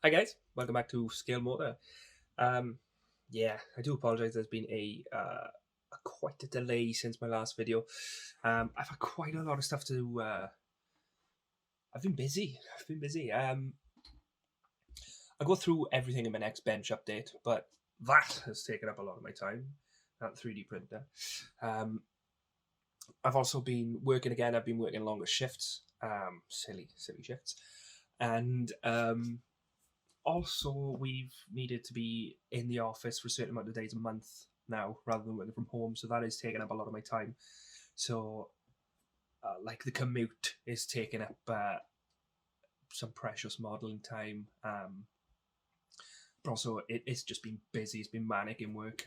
Hi guys, welcome back to Scalemotor. Yeah, I do apologize. There's been quite a delay since my last video. I've had quite a lot of stuff to. I've been busy. I'll go through everything in my next bench update, but that has taken up a lot of my time. That 3D printer. I've also been working again. I've been working longer shifts. Silly shifts, and also we've needed to be in the office for a certain amount of days a month now rather than working from home, so that is taking up a lot of my time. So like the commute is taking up some precious modeling time, but also it's just been busy. It's been manic in work.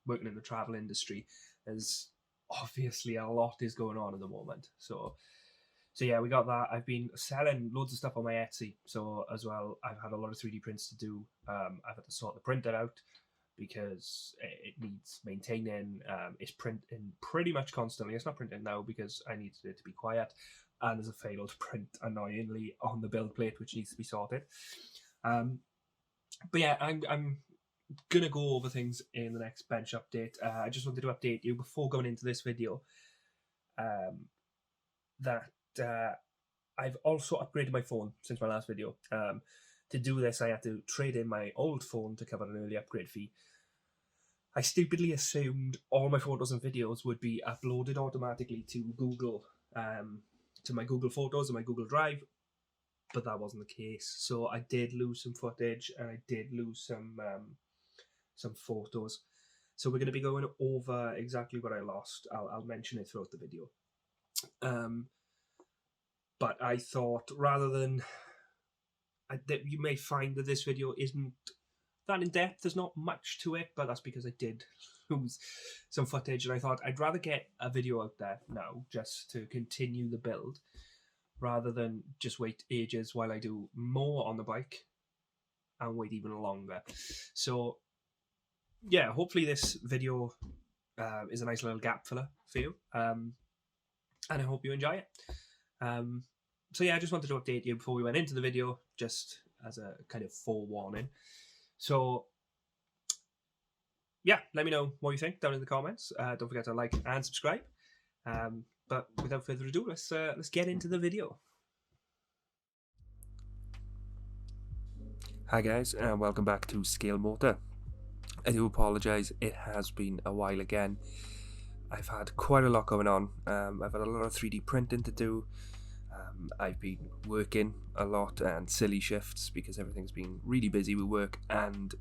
Working in the travel industry, there's obviously a lot is going on at the moment, so yeah, we got that. I've been selling loads of stuff on my Etsy. So as well, I've had a lot of 3D prints to do. I've had to sort the printer out because it needs maintaining. It's printing pretty much constantly. It's not printing now because I needed it to be quiet. And there's a failed print, annoyingly, on the build plate, which needs to be sorted. But yeah, I'm going to go over things in the next bench update. I just wanted to update you before going into this video that I've also upgraded my phone since my last video. To do this, I had to trade in my old phone to cover an early upgrade fee. I stupidly assumed all my photos and videos would be uploaded automatically to Google, to my Google Photos and my Google Drive, but that wasn't the case. So I did lose some footage and I did lose some photos. So we're going to be going over exactly what I lost. I'll mention it throughout the video. But I thought rather than that, you may find that this video isn't that in depth. There's not much to it, but that's because I did lose some footage, and I thought I'd rather get a video out there now just to continue the build rather than just wait ages while I do more on the bike and wait even longer. So yeah, hopefully this video is a nice little gap filler for you, and I hope you enjoy it. So yeah, I just wanted to update you before we went into the video, just as a kind of forewarning. So yeah, let me know what you think down in the comments. Don't forget to like and subscribe. But without further ado, let's get into the video. Hi guys, and welcome back to Scalemotor. I do apologise, it has been a while again. I've had quite a lot going on. I've had a lot of 3D printing to do. I've been working a lot and silly shifts because everything's been really busy with work, and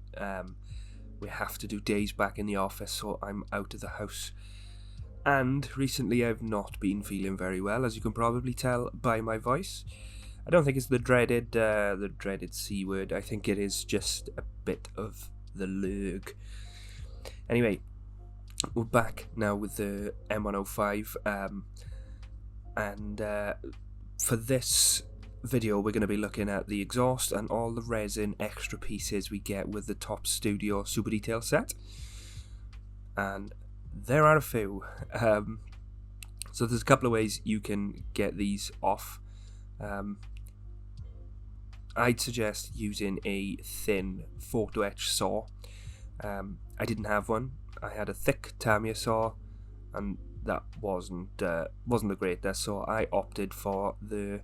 we have to do days back in the office, so I'm out of the house. And recently I've not been feeling very well, as you can probably tell by my voice. I don't think it's the dreaded C word. I think it is just a bit of the lurg. Anyway, we're back now with the M105, and for this video we're going to be looking at the exhaust and all the resin extra pieces we get with the Top Studio Super Detail set, and there are a few. So there's a couple of ways you can get these off. I'd suggest using a thin photoetch saw. I didn't have one. I had a thick Tamiya saw, and that wasn't the greatest, so I opted for the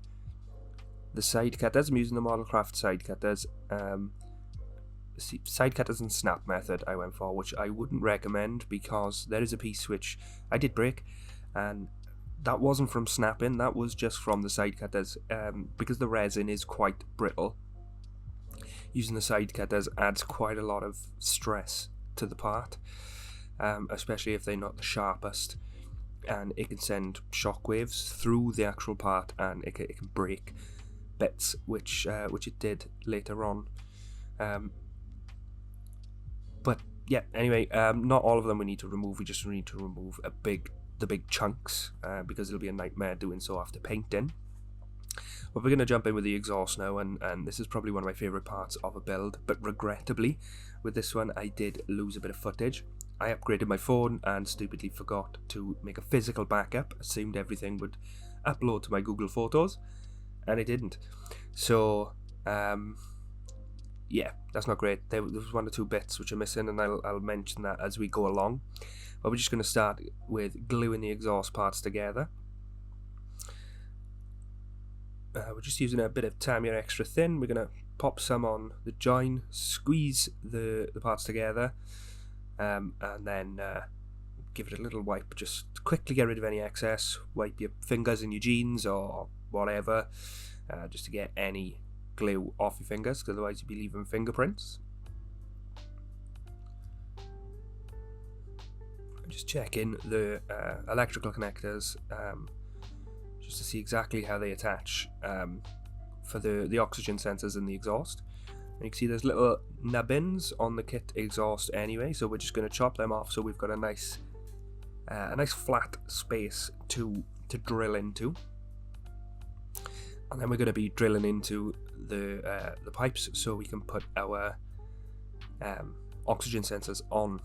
side cutters. I'm using the Modelcraft side cutters. Side cutters and snap method I went for, which I wouldn't recommend because there is a piece which I did break, and that wasn't from snapping, that was just from the side cutters, because the resin is quite brittle. Using the side cutters adds quite a lot of stress to the part, especially if they're not the sharpest, and it can send shockwaves through the actual part, and it can break bits, which it did later on. But yeah, anyway, not all of them we need to remove. We just need to remove the big chunks, because it'll be a nightmare doing so after painting. But we're going to jump in with the exhaust now, and this is probably one of my favourite parts of a build, but regrettably with this one I did lose a bit of footage. I upgraded my phone and stupidly forgot to make a physical backup, assumed everything would upload to my Google Photos, and it didn't. So yeah, that's not great. There was 1 or 2 bits which are missing, and I'll mention that as we go along. But we're just going to start with gluing the exhaust parts together. We're just using a bit of Tamiya extra thin. We're going to pop some on the join, squeeze the parts together, and then give it a little wipe. Just quickly get rid of any excess. Wipe your fingers in your jeans or whatever, just to get any glue off your fingers, because otherwise you'd be leaving fingerprints. I'm just checking the electrical connectors, just to see exactly how they attach for the oxygen sensors in the exhaust. And you can see there's little nubbins on the kit exhaust anyway, so we're just going to chop them off so we've got a nice flat space to drill into. And then we're going to be drilling into the pipes so we can put our oxygen sensors on.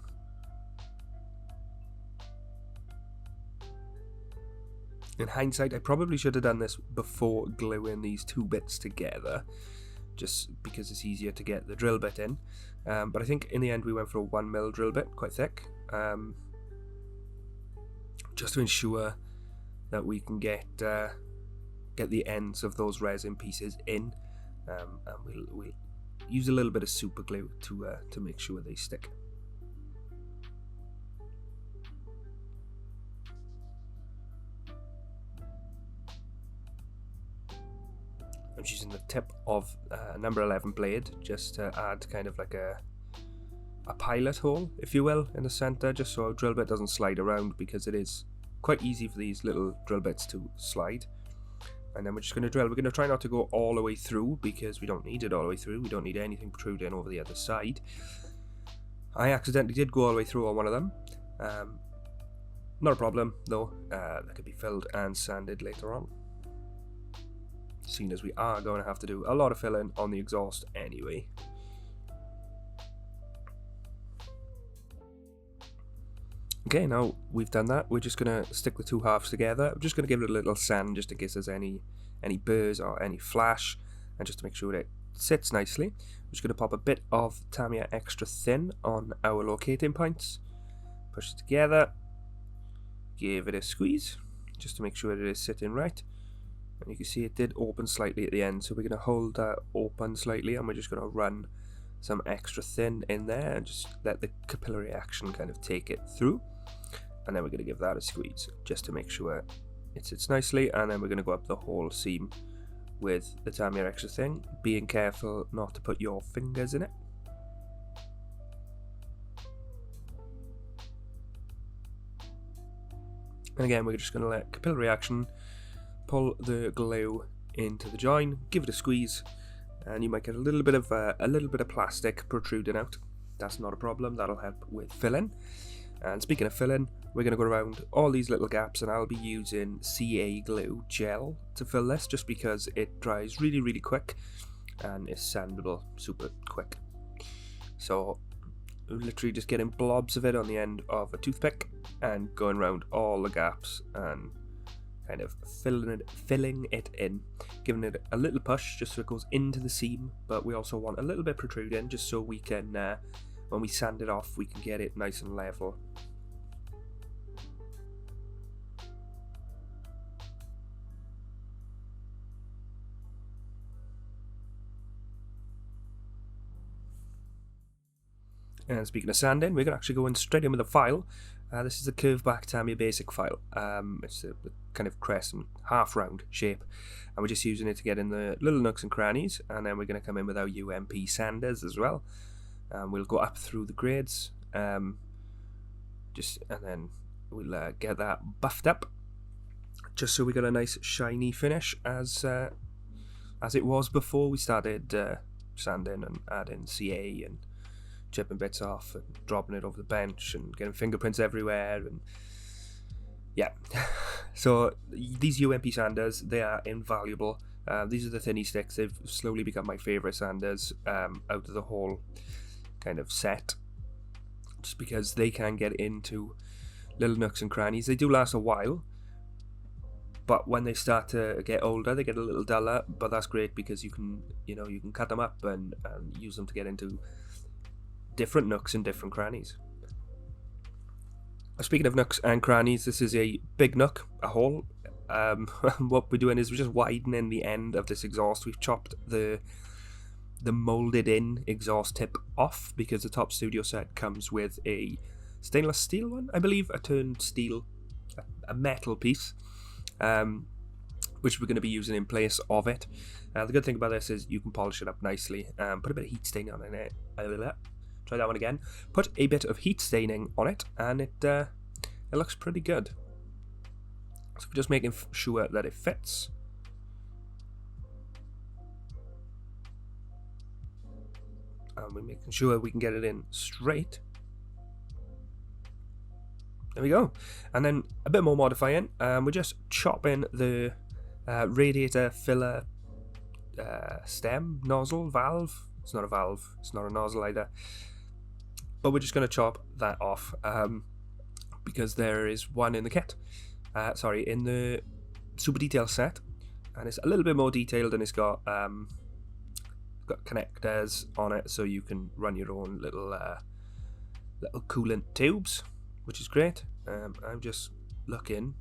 In hindsight, I probably should have done this before gluing these 2 bits together, just because it's easier to get the drill bit in. But I think in the end we went for a 1mm drill bit, quite thick, just to ensure that we can get the ends of those resin pieces in, and we'll use a little bit of super glue to make sure they stick. I'm using the tip of number 11 blade just to add kind of like a pilot hole, if you will, in the center, just so our drill bit doesn't slide around, because it is quite easy for these little drill bits to slide. And then we're just going to drill. We're going to try not to go all the way through, because we don't need it all the way through. We don't need anything protruding over the other side. I accidentally did go all the way through on one of them. Not a problem though, that could be filled and sanded later on, seeing as we are going to have to do a lot of filling on the exhaust anyway. Okay, now we've done that, we're just going to stick the 2 halves together. I'm just going to give it a little sand just in case there's any burrs or any flash, and just to make sure it sits nicely. I'm just going to pop a bit of Tamiya extra thin on our locating points, push it together, give it a squeeze just to make sure it is sitting right. And you can see it did open slightly at the end, so we're going to hold that open slightly, and we're just going to run some extra thin in there and just let the capillary action kind of take it through. And then we're going to give that a squeeze just to make sure it sits nicely, and then we're going to go up the whole seam with the Tamiya extra thin, being careful not to put your fingers in it. And again, we're just going to let capillary action pull the glue into the join, give it a squeeze, and you might get a little bit of plastic protruding out. That's not a problem, that'll help with filling. And speaking of filling, we're going to go around all these little gaps, and I'll be using CA glue gel to fill this, just because it dries really quick and is sandable super quick. So literally just getting blobs of it on the end of a toothpick and going around all the gaps and kind of filling it in, giving it a little push just so it goes into the seam, but we also want a little bit protruding just so we can, when we sand it off, we can get it nice and level. And speaking of sanding, we're going to actually go in straight in with a file. This is a curved back Tamiya basic file. It's a kind of crescent, half round shape, and we're just using it to get in the little nooks and crannies. And then we're going to come in with our UMP sanders as well. We'll go up through the grades, and then we'll get that buffed up, just so we got a nice shiny finish as it was before we started sanding and adding CA and chipping bits off and dropping it over the bench and getting fingerprints everywhere. And yeah, so these UMP sanders, they are invaluable. These are the thinny sticks. They've slowly become my favourite sanders out of the whole kind of set, just because they can get into little nooks and crannies. They do last a while, but when they start to get older, they get a little duller. But that's great because you can cut them up and use them to get into different nooks and different crannies. Speaking of nooks and crannies, this is a big nook, a hole. What we're doing is we're just widening the end of this exhaust. We've chopped the molded in exhaust tip off because the top studio set comes with a stainless steel one, I believe, a turned steel, a metal piece, which we're going to be using in place of it. The good thing about this is you can polish it up nicely. Put a bit of heat staining on it. Try that one again. Put a bit of heat staining on it, and it looks pretty good. So we're just making sure that it fits. And we're making sure we can get it in straight. There we go. And then a bit more modifying. We're just chopping the radiator filler stem, nozzle, valve. It's not a valve. It's not a nozzle either. But we're just going to chop that off because there is one in the kit. In the super detail set, and it's a little bit more detailed, and it's got connectors on it, so you can run your own little coolant tubes, which is great. I'm just looking.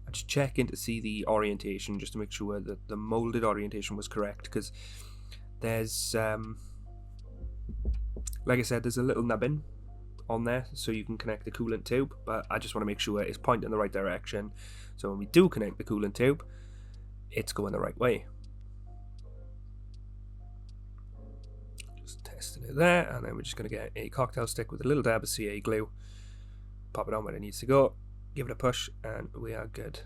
I'm just checking to see the orientation, just to make sure that the molded orientation was correct, because there's like I said, there's a little nubbin on there so you can connect the coolant tube, but I just want to make sure it's pointing in the right direction, so when we do connect the coolant tube, it's going the right way. Just testing it there, and then we're just going to get a cocktail stick with a little dab of CA glue, pop it on where it needs to go, give it a push, and we are good.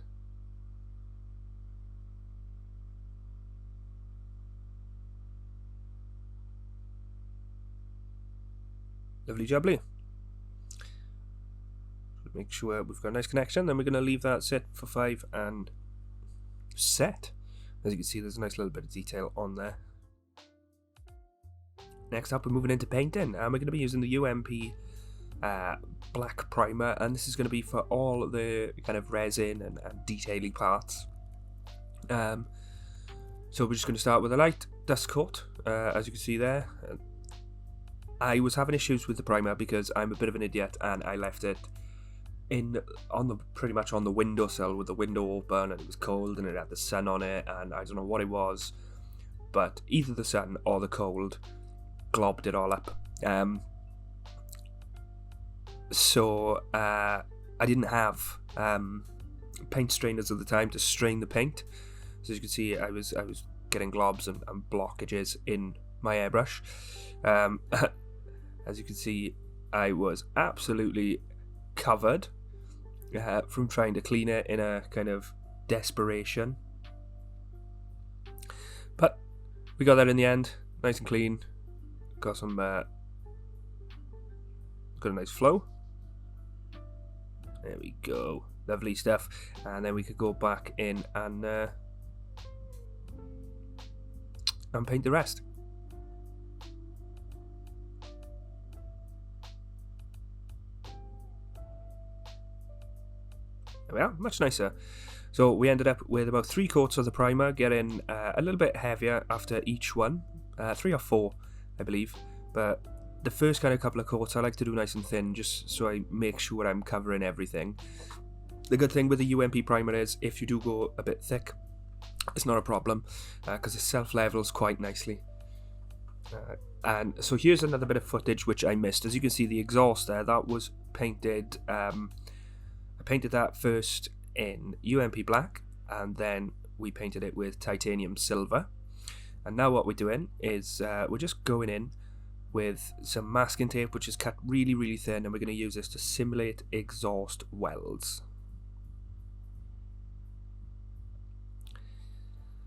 Lovely jubbly. Make sure we've got a nice connection, then we're going to leave that sit for 5 and set. As you can see, there's a nice little bit of detail on there. Next up, we're moving into painting, and we're going to be using the UMP black primer, and this is going to be for all the kind of resin and detailing parts. So we're just going to start with a light dust coat, as you can see there. I was having issues with the primer because I'm a bit of an idiot, and I left it pretty much on the windowsill with the window open, and it was cold and it had the sun on it, and I don't know what it was, but either the sun or the cold globbed it all up. So I didn't have paint strainers at the time to strain the paint, so as you can see, I was getting globs and blockages in my airbrush. As you can see, I was absolutely covered from trying to clean it in a kind of desperation, but we got that in the end, nice and clean. Got some got a nice flow. There we go, lovely stuff. And then we could go back in and paint the rest. There we are, much nicer. So we ended up with about 3 coats of the primer, getting a little bit heavier after each one, 3 or 4 I believe, but the first kind of couple of coats I like to do nice and thin, just so I make sure I'm covering everything. The good thing with the UMP primer is if you do go a bit thick, it's not a problem, because it self-levels quite nicely. And so here's another bit of footage which I missed. As you can see, the exhaust there, that was painted, I painted that first in UMP black, and then we painted it with titanium silver. And now what we're doing is we're just going in with some masking tape, which is cut really, really thin, and we're going to use this to simulate exhaust welds.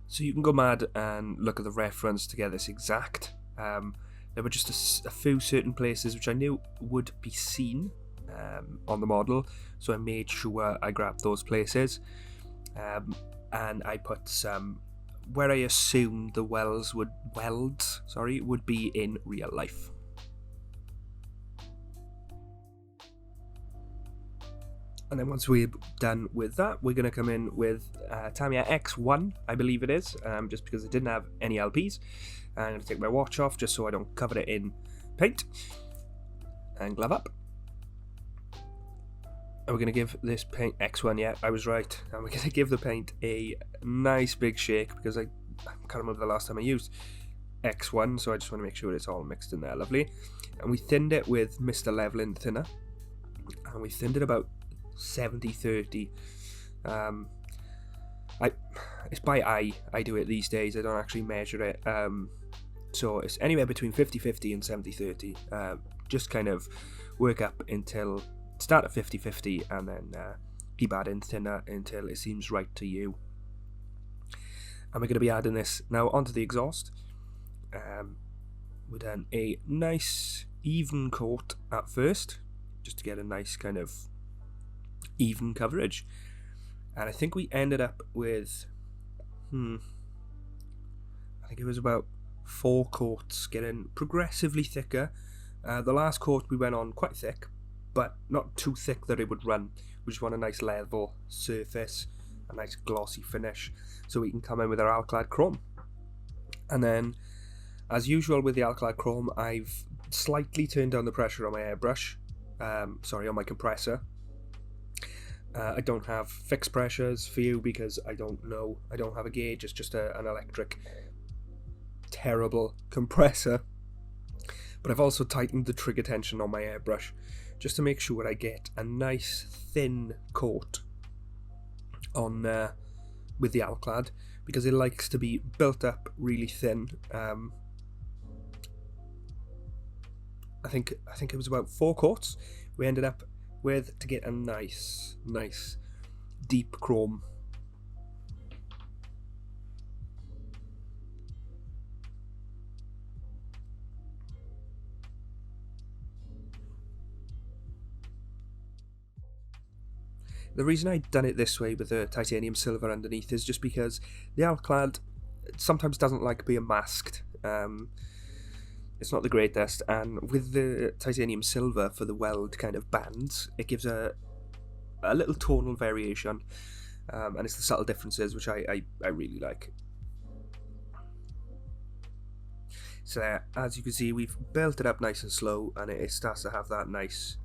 So you can go mad and look at the reference to get this exact. There were just a few certain places which I knew would be seen on the model, so I made sure I grabbed those places, and I put some where I assumed the welds would be in real life. And then once we're done with that, we're going to come in with Tamiya X1, I believe it is, just because it didn't have any LPs. I'm going to take my watch off just so I don't cover it in paint. And glove up. And we're going to give this paint X1, yeah, I was right. And we're going to give the paint a nice big shake because I can't remember the last time I used X1, so I just want to make sure it's all mixed in there lovely. And we thinned it with Mr. Leveling Thinner. And we thinned it about 70-30. It's by eye I do it these days. I don't actually measure it. So it's anywhere between 50-50 and 70-30. Just kind of work up until start at 50-50 and then keep adding thinner until it seems right to you. And we're going to be adding this now onto the exhaust. We're done a nice even coat at first, just to get a nice kind of even coverage. And I think we ended up with, I think it was about 4 coats, getting progressively thicker. The last coat we went on quite thick, but not too thick that it would run. We just want a nice level surface, a nice glossy finish, so we can come in with our alcad chrome. And then, as usual with the alcad chrome, I've slightly turned down the pressure on my airbrush, on my compressor. I don't have fixed pressures for you because I don't know, I don't have a gauge, it's just an electric terrible compressor. But I've also tightened the trigger tension on my airbrush just to make sure I get a nice thin coat on with the alcad, because it likes to be built up really thin. I think it was about 4 coats we ended up with to get a nice deep chrome. The reason I'd done it this way with the titanium silver underneath is just because the alcad sometimes doesn't like being masked. It's not the greatest, and with the titanium silver for the weld kind of bands, it gives a little tonal variation, and it's the subtle differences which I really like. So as you can see, we've built it up nice and slow, and it starts to have that nice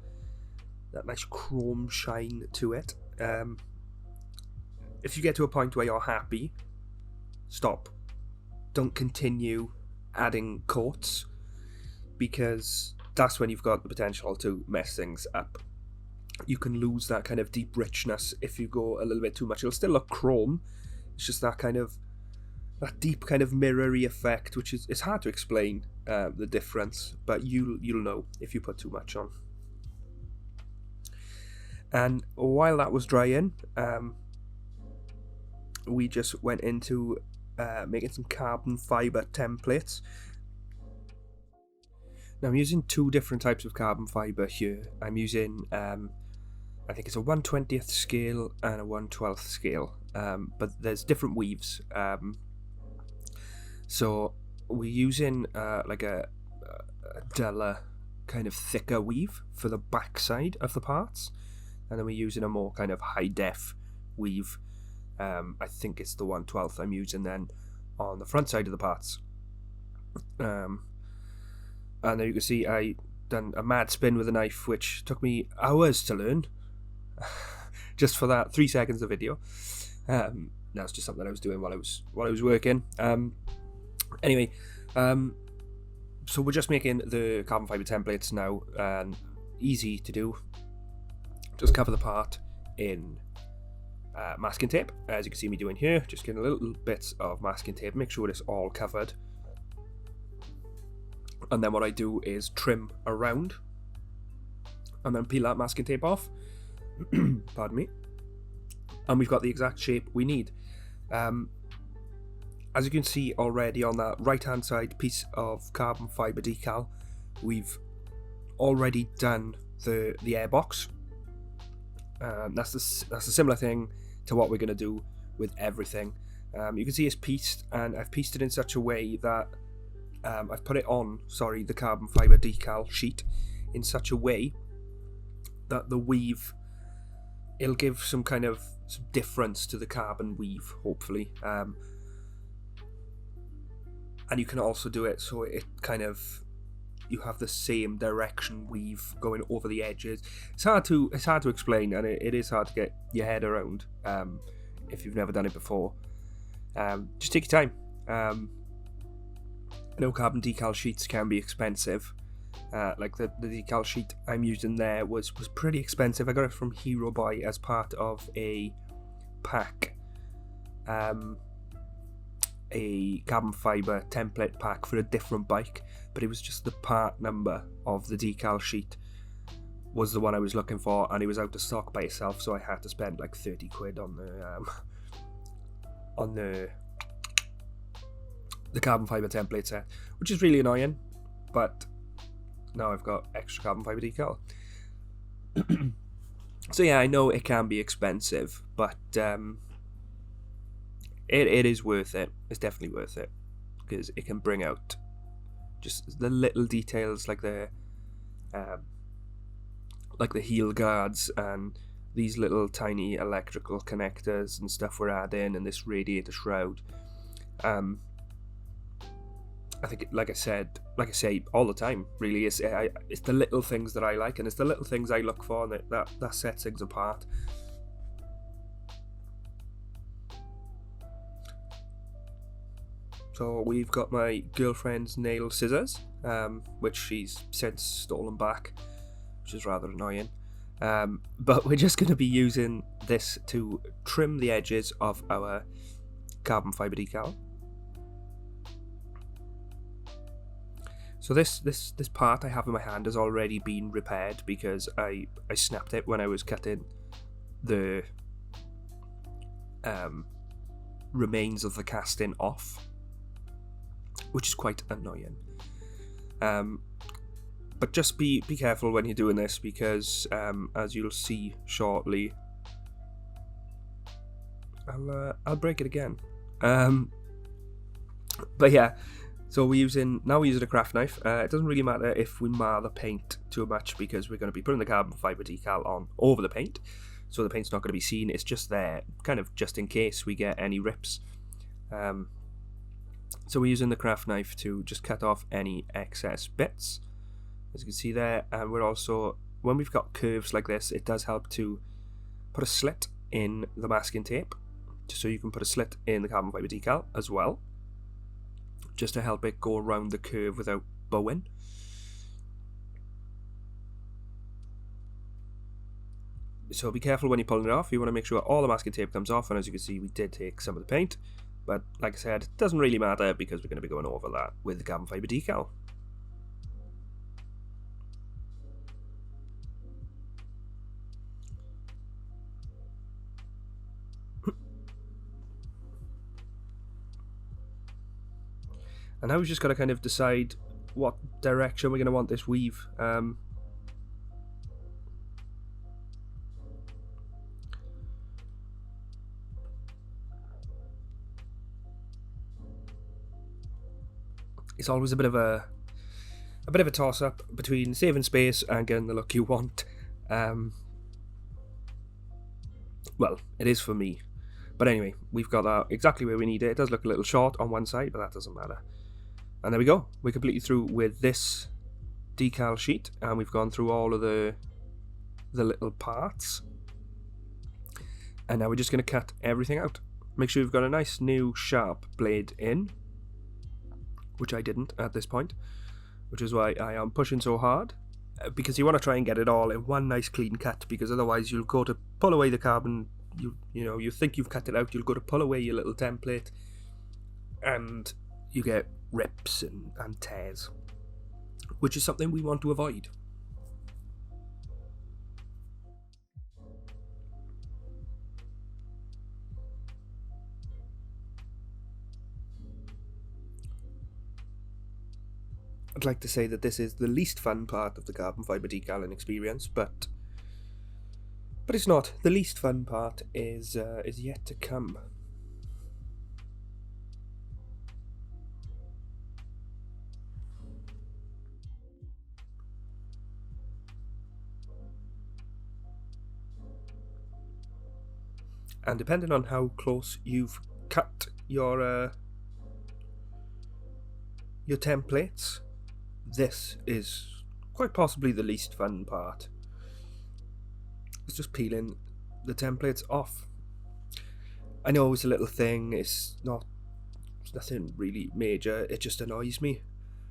chrome shine to it. If you get to a point where you're happy, stop. Don't continue adding coats, because that's when you've got the potential to mess things up. You can lose that kind of deep richness if you go a little bit too much. It'll still look chrome, it's just that deep kind of mirror-y effect, which is, it's hard to explain the difference, but you'll know if you put too much on. And while that was drying, we just went into making some carbon fibre templates. Now I'm using 2 different types of carbon fibre here. I'm using, I think it's a 1/20th scale and a 1/12th scale, but there's different weaves. So we're using like a duller, kind of thicker weave for the back side of the parts, and then we're using a more kind of high def weave. I think it's the 1/12th I'm using then on the front side of the parts. And there you can see I done a mad spin with a knife, which took me hours to learn. Just for that 3 seconds of video. That's just something I was doing while I was working. Anyway, so we're just making the carbon fibre templates now, and easy to do. Just cover the part in masking tape, as you can see me doing here. Just getting a little bits of masking tape, make sure it's all covered. And then what I do is trim around and then peel that masking tape off. Pardon me. And we've got the exact shape we need. As you can see already on that right hand side piece of carbon fibre decal, we've already done the airbox. That's a similar thing to what we're going to do with everything. You can see it's pieced, and I've pieced it in such a way that I've put it on, the carbon fibre decal sheet in such a way that the weave it'll give some kind of some difference to the carbon weave, hopefully. And you can also do it so it kind of, you have the same direction weave going over the edges. It's hard to explain, and it is hard to get your head around if you've never done it before. Just take your time. I know carbon decal sheets can be expensive. Like the decal sheet I'm using there was pretty expensive. I got it from Hero Boy as part of a pack, a carbon fibre template pack for a different bike, but it was just the part number of the decal sheet was the one I was looking for, and it was out of stock by itself, so I had to spend like 30 quid on the carbon fibre template set, which is really annoying, but now I've got extra carbon fibre decal. So yeah, I know it can be expensive, but it is worth it. It's definitely worth it, because it can bring out just the little details, like the heel guards and these little tiny electrical connectors and stuff we're adding, and this radiator shroud. I think, like I say all the time, really, it's the little things that I like, and it's the little things I look for that sets things apart. So we've got my girlfriend's nail scissors, which she's since stolen back, which is rather annoying. But we're just going to be using this to trim the edges of our carbon fibre decal. So this part I have in my hand has already been repaired, because I snapped it when I was cutting the remains of the casting off, which is quite annoying. But just be careful when you're doing this, because as you'll see shortly, I'll break it again. But yeah. So we're using a craft knife. It doesn't really matter if we mar the paint too much, because we're going to be putting the carbon fibre decal on over the paint, so the paint's not going to be seen. It's just there, kind of just in case we get any rips. So we're using the craft knife to just cut off any excess bits, as you can see there. And we're also, when we've got curves like this, it does help to put a slit in the masking tape, just so you can put a slit in the carbon fibre decal as well, just to help it go around the curve without bowing. So be careful when you're pulling it off. You want to make sure all the masking tape comes off, and as you can see, we did take some of the paint, but like I said, it doesn't really matter, because we're going to be going over that with the carbon fibre decal. And now we've just got to kind of decide what direction we're going to want this weave. It's always a bit of a toss-up between saving space and getting the look you want. Well, it is for me. But anyway, we've got that exactly where we need it. It does look a little short on one side, but that doesn't matter. And there we go. We're completely through with this decal sheet, and we've gone through all of the little parts. And now we're just going to cut everything out. Make sure you've got a nice new sharp blade in, which I didn't at this point, which is why I am pushing so hard, because you want to try and get it all in one nice clean cut, because otherwise you'll go to pull away the carbon, you think you've cut it out, you'll go to pull away your little template, and you get rips and tears, which is something we want to avoid. I'd like to say that this is the least fun part of the carbon fibre decaling experience, but it's not. The least fun part is yet to come. and depending on how close you've cut your templates, this is quite possibly the least fun part. It's just peeling the templates off. I know it's a little thing, it's nothing really major, it just annoys me.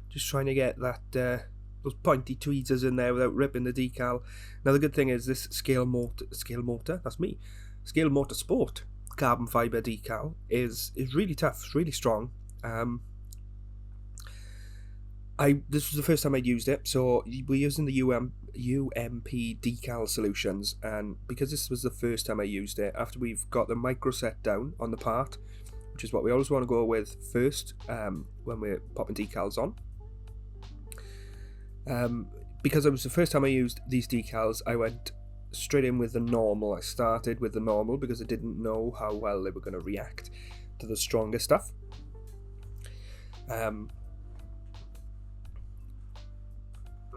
Just trying to get that those pointy tweezers in there without ripping the decal. Now the good thing is this scalemotor, that's me, Scalemotor Sport carbon fibre decal is really tough, it's really strong. This was the first time I'd used it, so we're using the UMP decal solutions, and because this was the first time I used it, after we've got the micro set down on the part, which is what we always want to go with first when we're popping decals on. Because it was the first time I used these decals, I went straight in with the normal. I started with the normal because I didn't know how well they were going to react to the stronger stuff.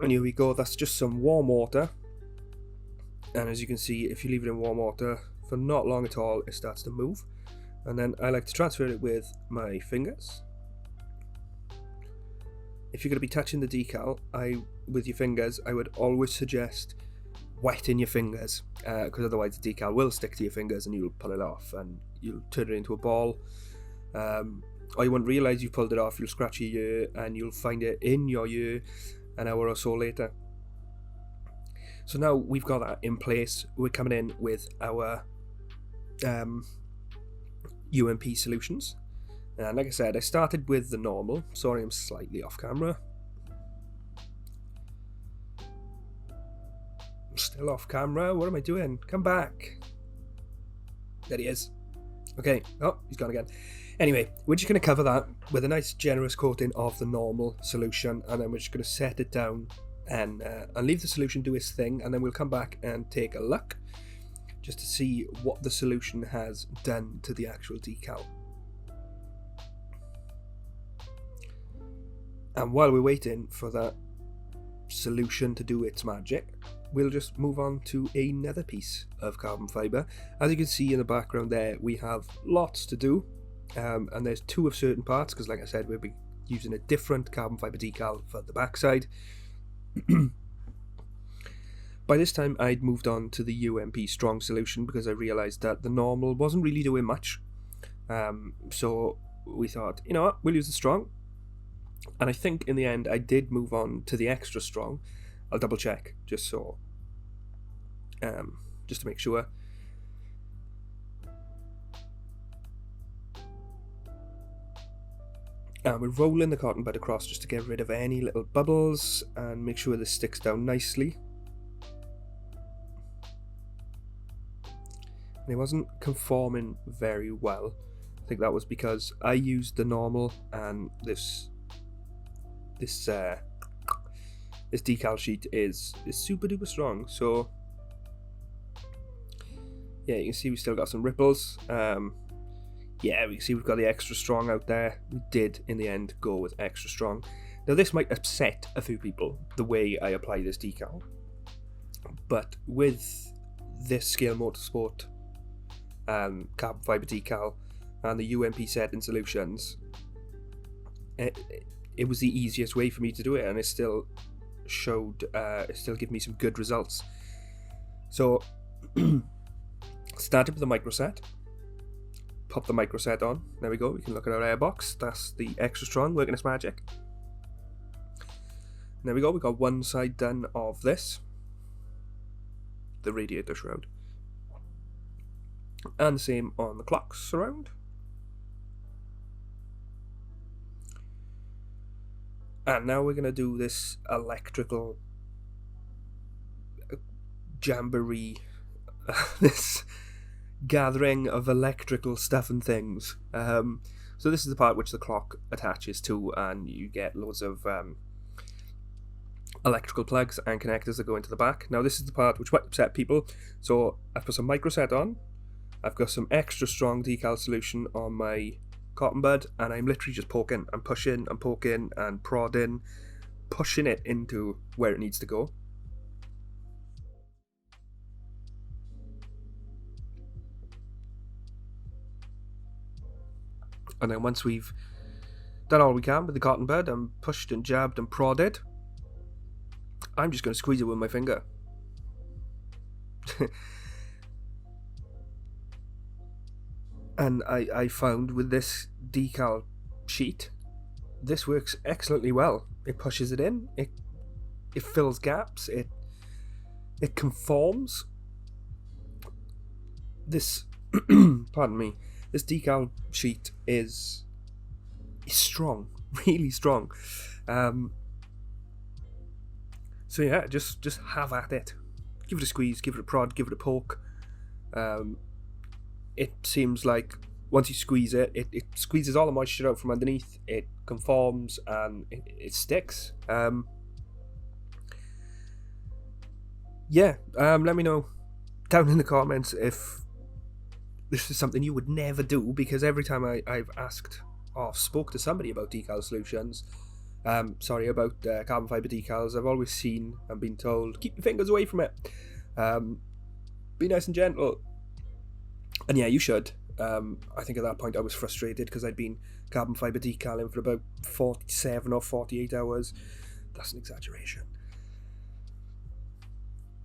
And here we go, that's just some warm water, and as you can see, if you leave it in warm water for not long at all, it starts to move. And then I like to transfer it with my fingers. If you're going to be touching the decal with your fingers, I would always suggest wetting your fingers, because otherwise the decal will stick to your fingers and you'll pull it off and you'll turn it into a ball, or you won't realise you pulled it off. You'll scratch your ear and you'll find it in your ear an hour or so later. So now we've got that in place, we're coming in with our UMP solutions, and like I said, I started with the normal. Sorry, I'm slightly off camera. I'm still off camera, what am I doing? Come back. There he is. Okay, oh, he's gone again. Anyway, we're just going to cover that with a nice generous coating of the normal solution, and then we're just going to set it down and leave the solution do its thing, and then we'll come back and take a look just to see what the solution has done to the actual decal. And while we're waiting for that solution to do its magic, we'll just move on to another piece of carbon fibre. As you can see in the background there, we have lots to do. And there's two of certain parts, because like I said, we'll be using a different carbon fibre decal for the backside. By this time I'd moved on to the UMP strong solution because I realised that the normal wasn't really doing much. So we thought, you know what, we'll use the strong. And I think in the end I did move on to the extra strong. I'll double check just so, just to make sure. And we're rolling the cotton bud across just to get rid of any little bubbles and make sure this sticks down nicely. And it wasn't conforming very well. I think that was because I used the normal, and this decal sheet is super duper strong. So yeah, you can see we still got some ripples. Yeah, we can see we've got the extra strong out there. We did in the end go with extra strong. Now this might upset a few people, the way I apply this decal, but with this Scalemotor Sport carbon fibre decal and the UMP setting solutions, it was the easiest way for me to do it, and it still gave me some good results. So started with the micro set, pop the micro set on, there we go, we can look at our airbox, that's the extra strong working its magic. There we go, we got one side done of this, the radiator shroud, and the same on the clock surround. And now we're going to do this electrical jamboree, this gathering of electrical stuff and things. So this is the part which the clock attaches to, and you get loads of electrical plugs and connectors that go into the back. Now this is the part which might upset people, so I've put some micro set on, I've got some extra strong decal solution on my cotton bud, and I'm literally just poking and pushing and poking and prodding, pushing it into where it needs to go. And then once we've done all we can with the cotton bud and pushed and jabbed and prodded, I'm just going to squeeze it with my finger. And I found with this decal sheet, this works excellently well. It pushes it in, it fills gaps, it conforms. This pardon me, this decal sheet is strong, really strong. So yeah, just have at it. Give it a squeeze, give it a prod, give it a poke. It seems like once you squeeze it, it squeezes all the moisture out from underneath, it conforms, and it sticks. Yeah, let me know down in the comments if this is something you would never do, because every time I've asked or spoke to somebody about decal solutions, about carbon fibre decals, I've always seen and been told, keep your fingers away from it. Be nice and gentle. And yeah, you should. I think at that point I was frustrated because I'd been carbon fibre decaling for about 47 or 48 hours. That's an exaggeration.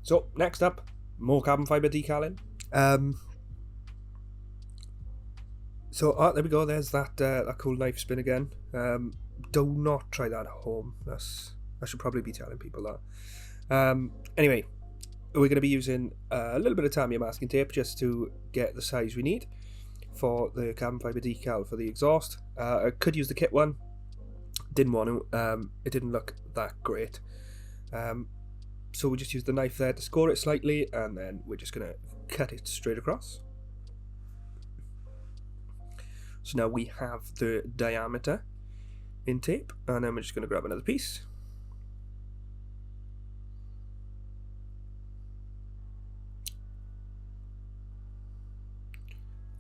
So, next up, more carbon fibre decaling. So, there we go, there's that cool knife spin again. Do not try that at home. I should probably be telling people that. Anyway, we're going to be using a little bit of Tamiya masking tape just to get the size we need for the carbon fibre decal for the exhaust. I could use the kit one, didn't want to, it didn't look that great. So we just use the knife there to score it slightly, and then we're just going to cut it straight across. So now we have the diameter in tape, and then we're just going to grab another piece.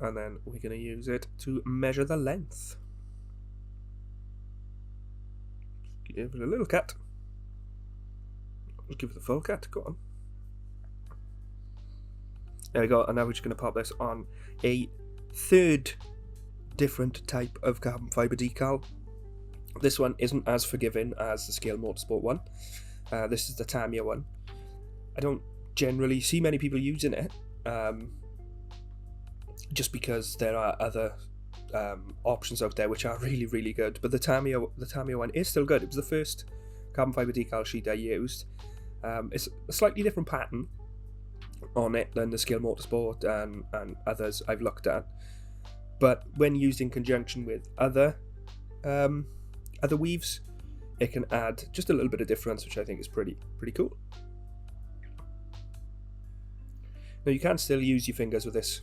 And then we're going to use it to measure the length. Give it a little cut. Give it the full cut, go on. There we go, and now we're just going to pop this on a third different type of carbon fibre decal. This one isn't as forgiving as the Scale Motorsport one. This is the Tamiya one. I don't generally see many people using it, just because there are other options out there which are really, really good. But the Tamiya one is still good. It was the first carbon fibre decal sheet I used. It's a slightly different pattern on it than the Scale Motorsport and others I've looked at. But when used in conjunction with other weaves, it can add just a little bit of difference, which I think is pretty cool. Now you can still use your fingers with this,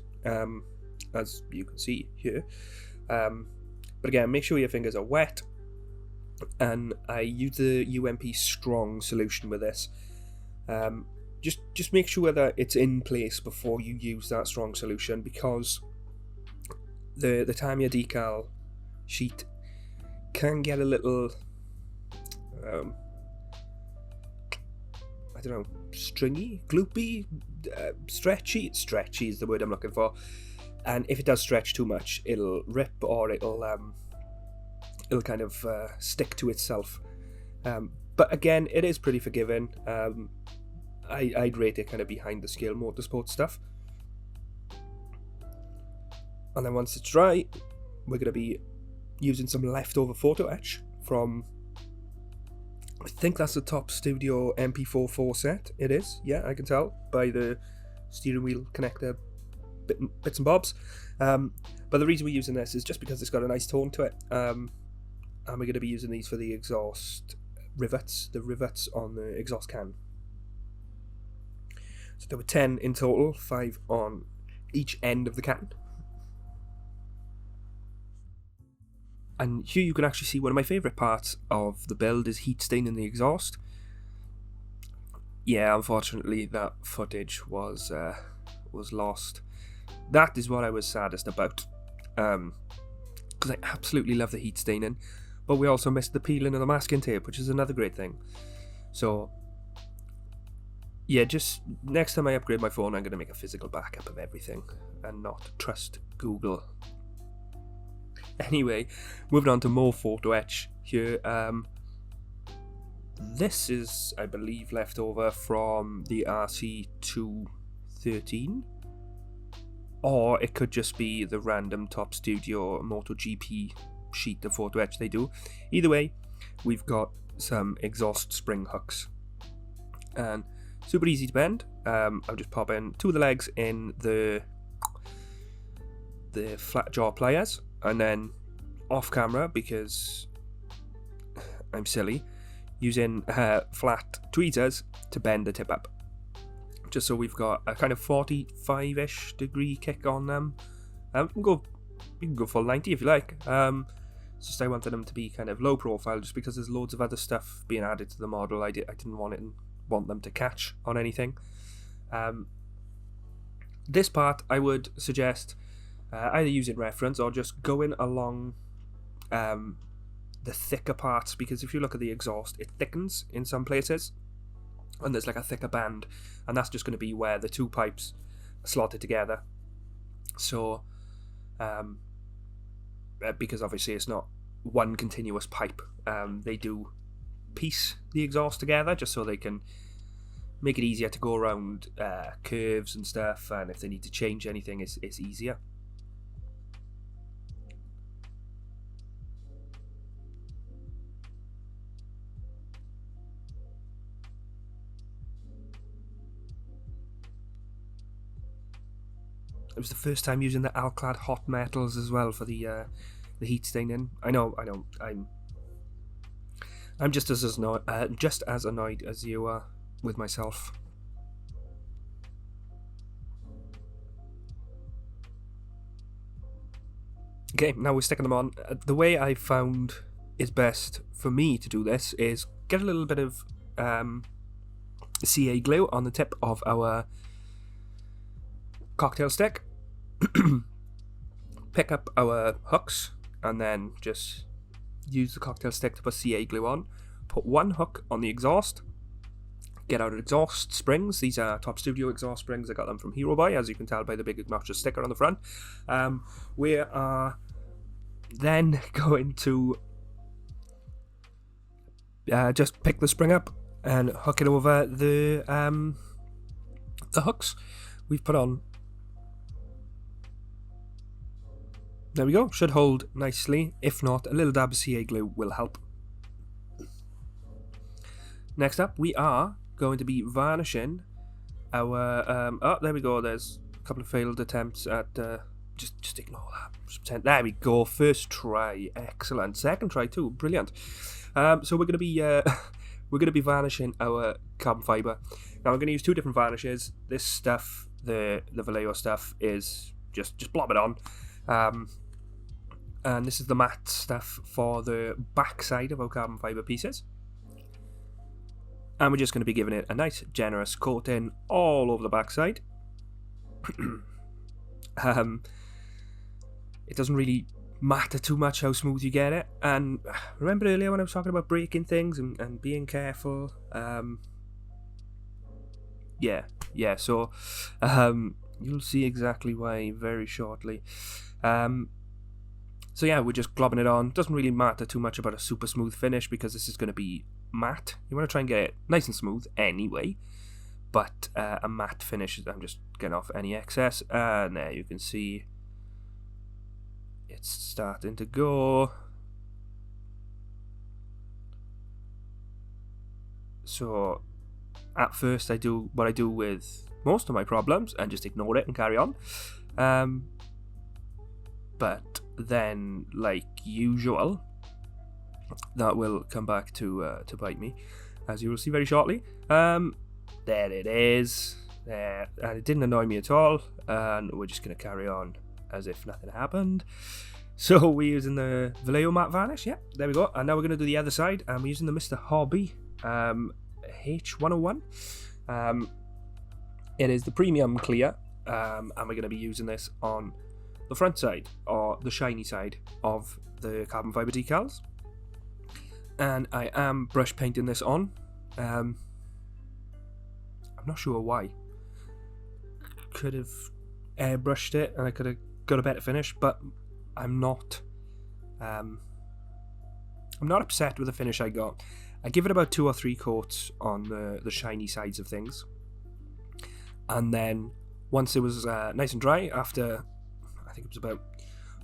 as you can see here. But again, make sure your fingers are wet. And I use the UMP strong solution with this. Just make sure that it's in place before you use that strong solution, because the Tamiya decal sheet can get a little I don't know, stringy, gloopy, stretchy is the word I'm looking for. And if it does stretch too much, it'll rip, or it'll kind of stick to itself. But again, it is pretty forgiving. I'd rate it kind of behind the Scale Motorsport stuff. And then once it's dry, we're going to be using some leftover photoetch from, I think that's the Top Studio MP44 set. It is, yeah, I can tell by the steering wheel connector bits and bobs. But the reason we're using this is just because it's got a nice tone to it. And we're going to be using these for the exhaust rivets, the rivets on the exhaust can. So there were 10 in total, 5 on each end of the can. And here you can actually see one of my favourite parts of the build is heat staining the exhaust. Yeah, unfortunately that footage was lost. That is what I was saddest about, because I absolutely love the heat staining, but we also missed the peeling of the masking tape, which is another great thing. So yeah, just next time I upgrade my phone, I'm going to make a physical backup of everything and not trust Google. Anyway, moving on to more photo etch here. This is, I believe, left over from the RC213, or it could just be the random Top Studio MotoGP sheet of photo etch they do. Either way, we've got some exhaust spring hooks, and super easy to bend. I'll just pop in 2 of the legs in the flat jaw pliers, and then off camera, because I'm silly, using flat tweezers to bend the tip up, just so we've got a kind of 45-ish degree kick on them. You can go full 90 if you like. It's just I wanted them to be kind of low profile, just because there's loads of other stuff being added to the model. I didn't want them to catch on anything. This part I would suggest either using reference or just going along the thicker parts, because if you look at the exhaust, it thickens in some places and there's like a thicker band, and that's just going to be where the 2 pipes are slotted together. So because obviously it's not one continuous pipe, they do piece the exhaust together just so they can make it easier to go around curves and stuff, and if they need to change anything, it's easier. It was the first time using the alcad hot metals as well for the heat staining. I know. I'm just as annoyed as you are with myself. Okay, now we're sticking them on. The way I found is best for me to do this is get a little bit of CA glue on the tip of our cocktail stick, pick up our hooks, and then just use the cocktail stick to put CA glue on. Put 1 hook on the exhaust, get out exhaust springs. These are Top Studio exhaust springs. I got them from Hero Boy, as you can tell by the big obnoxious sticker on the front. We are then going to just pick the spring up and hook it over the hooks we've put on. There we go, should hold nicely. If not, a little dab of CA glue will help. Next up, we are going to be varnishing our oh, there we go, there's a couple of failed attempts at just ignore that. Just pretend. There we go, first try, excellent. Second try too, brilliant. So we're going to be varnishing our carbon fiber. Now I'm going to use 2 different varnishes. This stuff, the Valejo stuff, is just blob it on. And this is the matte stuff for the back side of our carbon fibre pieces. And we're just going to be giving it a nice generous coating all over the back side. It doesn't really matter too much how smooth you get it. And remember earlier when I was talking about breaking things and being careful? Yeah, so you'll see exactly why very shortly. So yeah, we're just globbing it on. Doesn't really matter too much about a super smooth finish, because this is going to be matte. You want to try and get it nice and smooth anyway, but a matte finish, I'm just getting off any excess, and there you can see it's starting to go. So at first I do what I do with most of my problems and just ignore it and carry on, but then, like usual, that will come back to bite me, as you will see very shortly. There it is, there, and it didn't annoy me at all, and we're just going to carry on as if nothing happened. So we're using the Valejo matte varnish, yeah, there we go, and now we're going to do the other side, and we're using the Mr. Hobby H101. It is the premium clear, and we're going to be using this on the front side, or the shiny side, of the carbon fibre decals. And I am brush painting this on. I'm not sure why. Could have airbrushed it and I could have got a better finish, but I'm not I'm not upset with the finish I got. I give it about 2 or 3 coats on the shiny sides of things, and then once it was nice and dry, after I think it was about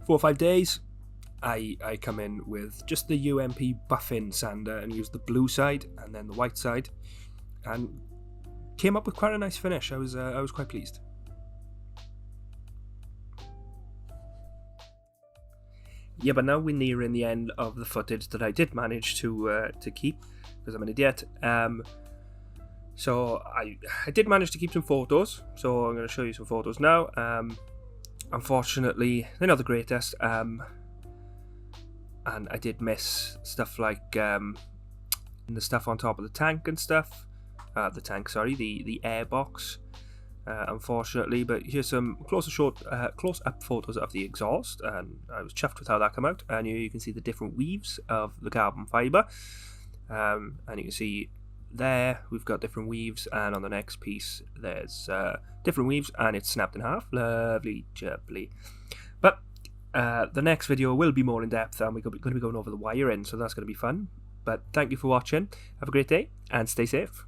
4 or 5 days, I come in with just the UMP buffing sander and used the blue side and then the white side, and came up with quite a nice finish. I was quite pleased. Yeah, but now we're nearing the end of the footage that I did manage to keep, because I'm an idiot. So I did manage to keep some photos, so I'm going to show you some photos now. Unfortunately, they're not the greatest, and I did miss stuff like the stuff on top of the tank and stuff. The air box. Unfortunately, but here's some close-up photos of the exhaust, and I was chuffed with how that came out. And you can see the different weaves of the carbon fibre, and you can see there we've got different weaves, and on the next piece there's different weaves, and it's snapped in half. Lovely jubbly. But the next video will be more in depth, and we're going to be going over the wiring, so that's going to be fun. But thank you for watching. Have a great day and stay safe.